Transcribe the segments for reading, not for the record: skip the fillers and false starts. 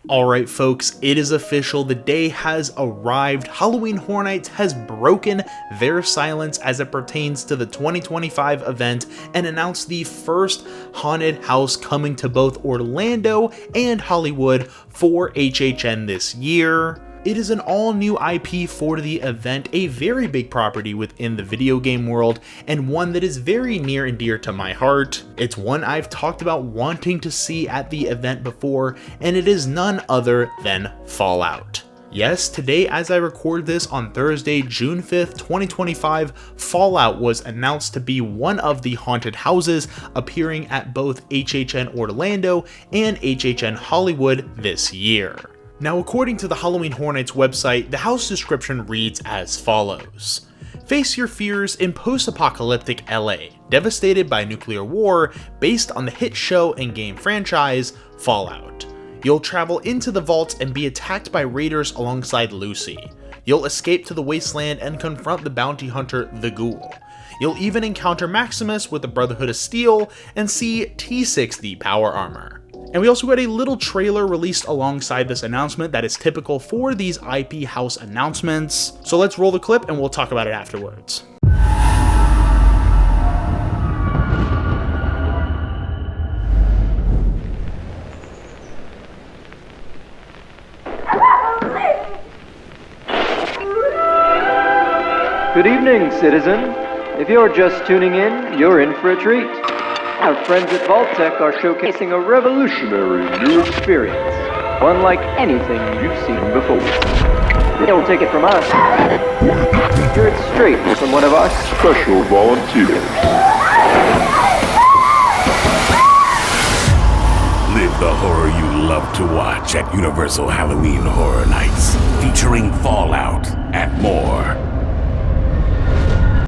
Alright folks, it is official, the day has arrived. Halloween Horror Nights has broken their silence as it pertains to the 2025 event and announced the first haunted house coming to both Orlando and Hollywood for HHN this year. It is an all-new IP for the event, a very big property within the video game world, and one that is very near and dear to my heart. It's one I've talked about wanting to see at the event before, and it is none other than Fallout. Yes, today as I record this on Thursday, June 5th, 2025, Fallout was announced to be one of the haunted houses appearing at both HHN Orlando and HHN Hollywood this year. Now, according to the Halloween Horror Nights website, the house description reads as follows. Face your fears in post-apocalyptic LA, devastated by nuclear war, based on the hit show and game franchise, Fallout. You'll travel into the vaults and be attacked by raiders alongside Lucy. You'll escape to the wasteland and confront the bounty hunter, the Ghoul. You'll even encounter Maximus with the Brotherhood of Steel and see T-60 power armor. And we also got a little trailer released alongside this announcement that is typical for these IP house announcements. So let's roll the clip and we'll talk about it afterwards. Good evening, citizen. If you're just tuning in, you're in for a treat. Our friends at Vault-Tec are showcasing a revolutionary new experience, unlike anything you've seen before. Don't take it from us. Hear it straight from one of our special volunteers. Live the horror you love to watch at Universal Halloween Horror Nights, featuring Fallout and more.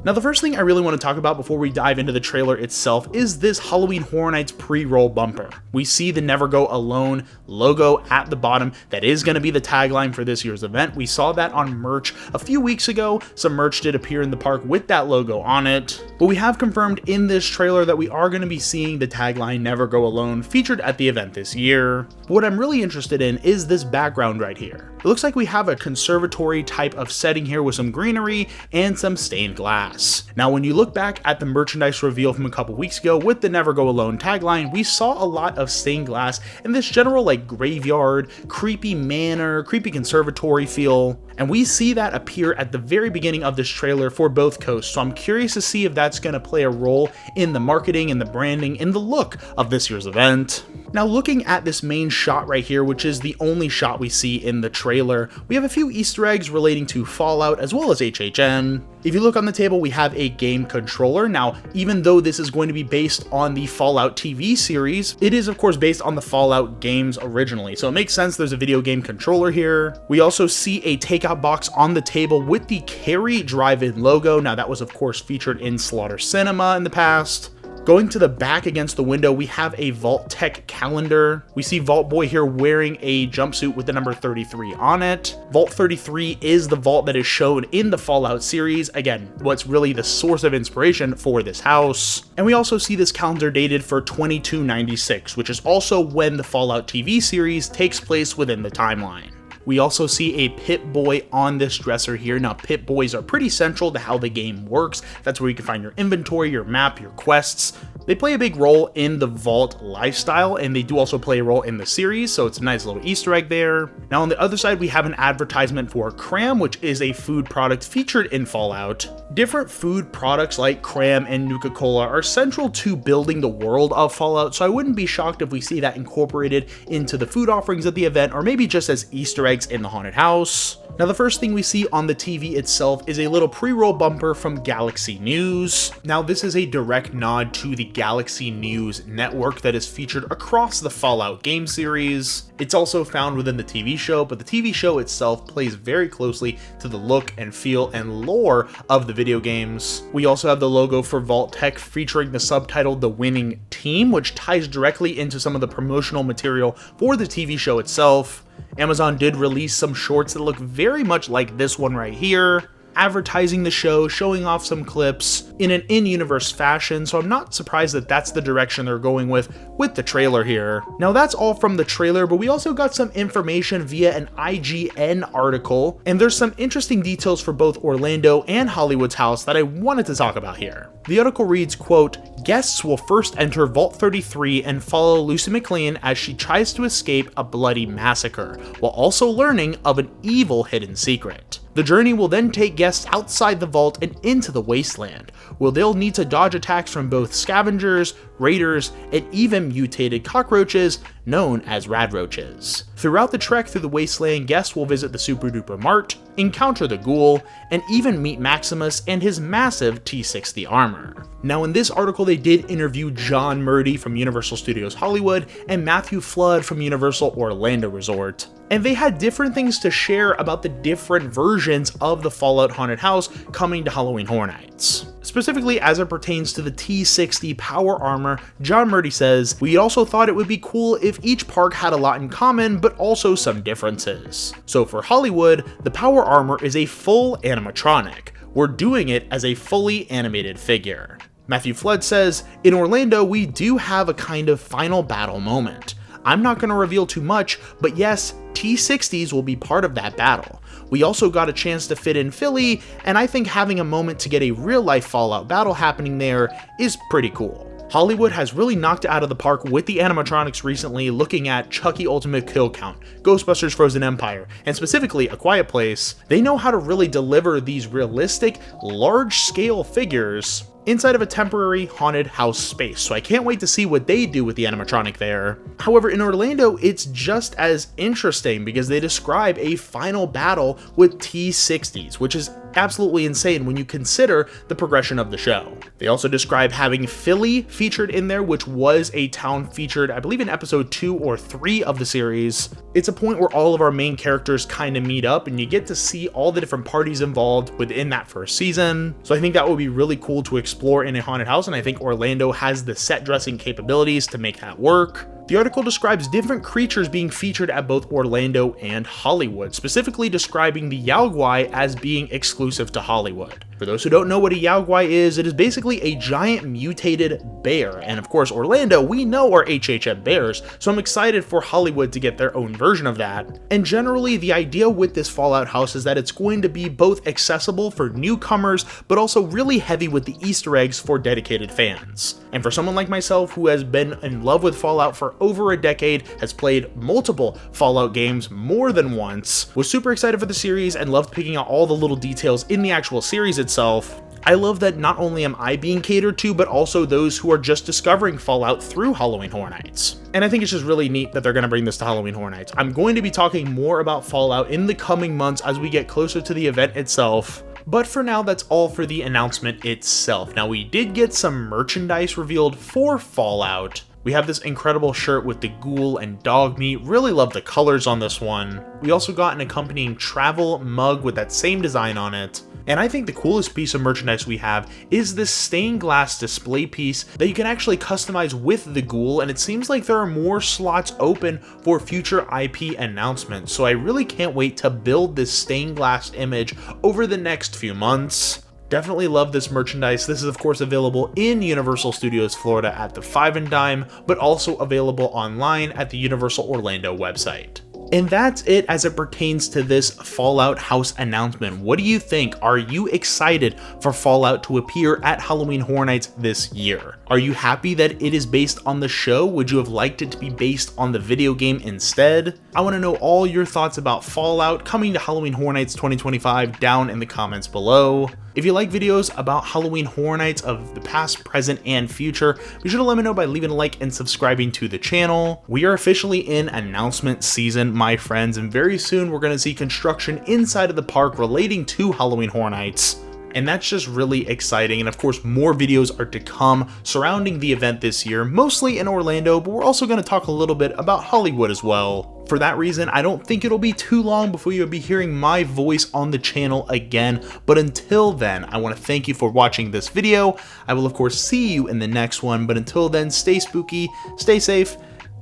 Now, the first thing I really want to talk about before we dive into the trailer itself is this Halloween Horror Nights pre-roll bumper. We see the Never Go Alone logo at the bottom. That is going to be the tagline for this year's event. We saw that on merch a few weeks ago. Some merch did appear in the park with that logo on it. But we have confirmed in this trailer that we are going to be seeing the tagline Never Go Alone featured at the event this year. What I'm really interested in is this background right here. It looks like we have a conservatory type of setting here with some greenery and some stained glass. Now, when you look back at the merchandise reveal from a couple weeks ago with the Never Go Alone tagline, we saw a lot of stained glass and this general like graveyard, creepy manor, creepy conservatory feel. And we see that appear at the very beginning of this trailer for both coasts. So I'm curious to see if that's going to play a role in the marketing and the branding and the look of this year's event. Now, looking at this main shot right here, which is the only shot we see in the trailer, we have a few Easter eggs relating to Fallout as well as HHN. If you look on the table, we have a game controller. Now, even though this is going to be based on the Fallout TV series, it is of course based on the Fallout games originally. So it makes sense there's a video game controller here. We also see a takeout box on the table with the Carrie Drive-In logo. Now, that was of course featured in Slaughter Cinema in the past. Going to the back against the window, we have a Vault-Tec calendar. We see Vault Boy here wearing a jumpsuit with the number 33 on it. Vault 33 is the vault that is shown in the Fallout series. Again, what's really the source of inspiration for this house. And we also see this calendar dated for 2296, which is also when the Fallout TV series takes place within the timeline. We also see a Pip-Boy on this dresser here. Now, Pip-Boys are pretty central to how the game works. That's where you can find your inventory, your map, your quests. They play a big role in the Vault lifestyle, and they do also play a role in the series, so it's a nice little Easter egg there. Now, on the other side, we have an advertisement for Cram, which is a food product featured in Fallout. Different food products like Cram and Nuka-Cola are central to building the world of Fallout, so I wouldn't be shocked if we see that incorporated into the food offerings at the event, or maybe just as Easter eggs in the haunted house. Now, the first thing we see on the TV itself is a little pre-roll bumper from Galaxy News. Now, this is a direct nod to the Galaxy News network that is featured across the Fallout game series. It's also found within the TV show, but the TV show itself plays very closely to the look and feel and lore of the video games. We also have the logo for Vault-Tec featuring the subtitle The Winning Team, which ties directly into some of the promotional material for the TV show itself. Amazon did release some shorts that look very much like this one right here. advertising the show, showing off some clips in an in-universe fashion, so I'm not surprised that that's the direction they're going with the trailer here. Now that's all from the trailer, but we also got some information via an IGN article, and there's some interesting details for both Orlando and Hollywood's house that I wanted to talk about here. The article reads, quote, "Guests will first enter Vault 33 and follow Lucy McLean as she tries to escape a bloody massacre, while also learning of an evil hidden secret. The journey will then take guests outside the vault and into the wasteland, where they'll need to dodge attacks from both scavengers, raiders, and even mutated cockroaches known as radroaches. Throughout the trek through the wasteland, guests will visit the Super Duper Mart, encounter the Ghoul, and even meet Maximus and his massive T-60 armor." Now in this article they did interview John Murdy from Universal Studios Hollywood and Matthew Flood from Universal Orlando Resort, and they had different things to share about the different versions of the Fallout Haunted House coming to Halloween Horror Nights. Specifically as it pertains to the T-60 power armor, John Murdy says, "We also thought it would be cool if each park had a lot in common, but also some differences. So for Hollywood, the power armor is a full animatronic. We're doing it as a fully animated figure." Matthew Flood says, "In Orlando, we do have a kind of final battle moment. I'm not going to reveal too much, but yes, T-60s will be part of that battle. We also got a chance to fit in Philly, and I think having a moment to get a real-life Fallout battle happening there is pretty cool." Hollywood has really knocked it out of the park with the animatronics recently, looking at Chucky Ultimate Kill Count, Ghostbusters Frozen Empire, and specifically A Quiet Place. They know how to really deliver these realistic, large-scale figures inside of a temporary haunted house space, so I can't wait to see what they do with the animatronic there. However, in Orlando, it's just as interesting because they describe a final battle with T-60s, which is absolutely insane when you consider the progression of the show. They also describe having Philly featured in there, which was a town featured, I believe, in episode 2 or 3 of the series. It's a point where all of our main characters kind of meet up and you get to see all the different parties involved within that first season. So I think that would be really cool to explore in a haunted house, and I think Orlando has the set dressing capabilities to make that work. The article describes different creatures being featured at both Orlando and Hollywood, specifically describing the Yao Guai as being exclusive to Hollywood. For those who don't know what a Yao Guai is, it is basically a giant mutated bear, and of course Orlando, we know are HHN bears, so I'm excited for Hollywood to get their own version of that. And generally, the idea with this Fallout house is that it's going to be both accessible for newcomers, but also really heavy with the Easter eggs for dedicated fans. And for someone like myself who has been in love with Fallout for over a decade, has played multiple Fallout games more than once, was super excited for the series and loved picking out all the little details in the actual series itself, I love that not only am I being catered to, but also those who are just discovering Fallout through Halloween Horror Nights. And I think it's just really neat that they're going to bring this to Halloween Horror Nights. I'm going to be talking more about Fallout in the coming months as we get closer to the event itself. But for now, that's all for the announcement itself. Now, we did get some merchandise revealed for Fallout. We have this incredible shirt with the ghoul and dog meat. Really love the colors on this one. We also got an accompanying travel mug with that same design on it. And I think the coolest piece of merchandise we have is this stained glass display piece that you can actually customize with the ghoul, and it seems like there are more slots open for future IP announcements, so I really can't wait to build this stained glass image over the next few months. Definitely love this merchandise. This is of course available in Universal Studios Florida at the Five and Dime, but also available online at the Universal Orlando website. And that's it as it pertains to this Fallout house announcement. What do you think? Are you excited for Fallout to appear at Halloween Horror Nights this year? Are you happy that it is based on the show? Would you have liked it to be based on the video game instead? I want to know all your thoughts about Fallout coming to Halloween Horror Nights 2025 down in the comments below. If you like videos about Halloween Horror Nights of the past, present, and future, be sure to let me know by leaving a like and subscribing to the channel. We are officially in announcement season, my friends, and very soon we're going to see construction inside of the park relating to Halloween Horror Nights. And that's just really exciting, and of course more videos are to come surrounding the event this year, mostly in Orlando, but we're also going to talk a little bit about Hollywood as well. For that reason, I don't think it'll be too long before you'll be hearing my voice on the channel again, but until then, I want to thank you for watching this video. I will of course see you in the next one, but until then, stay spooky, stay safe,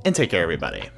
and take care everybody.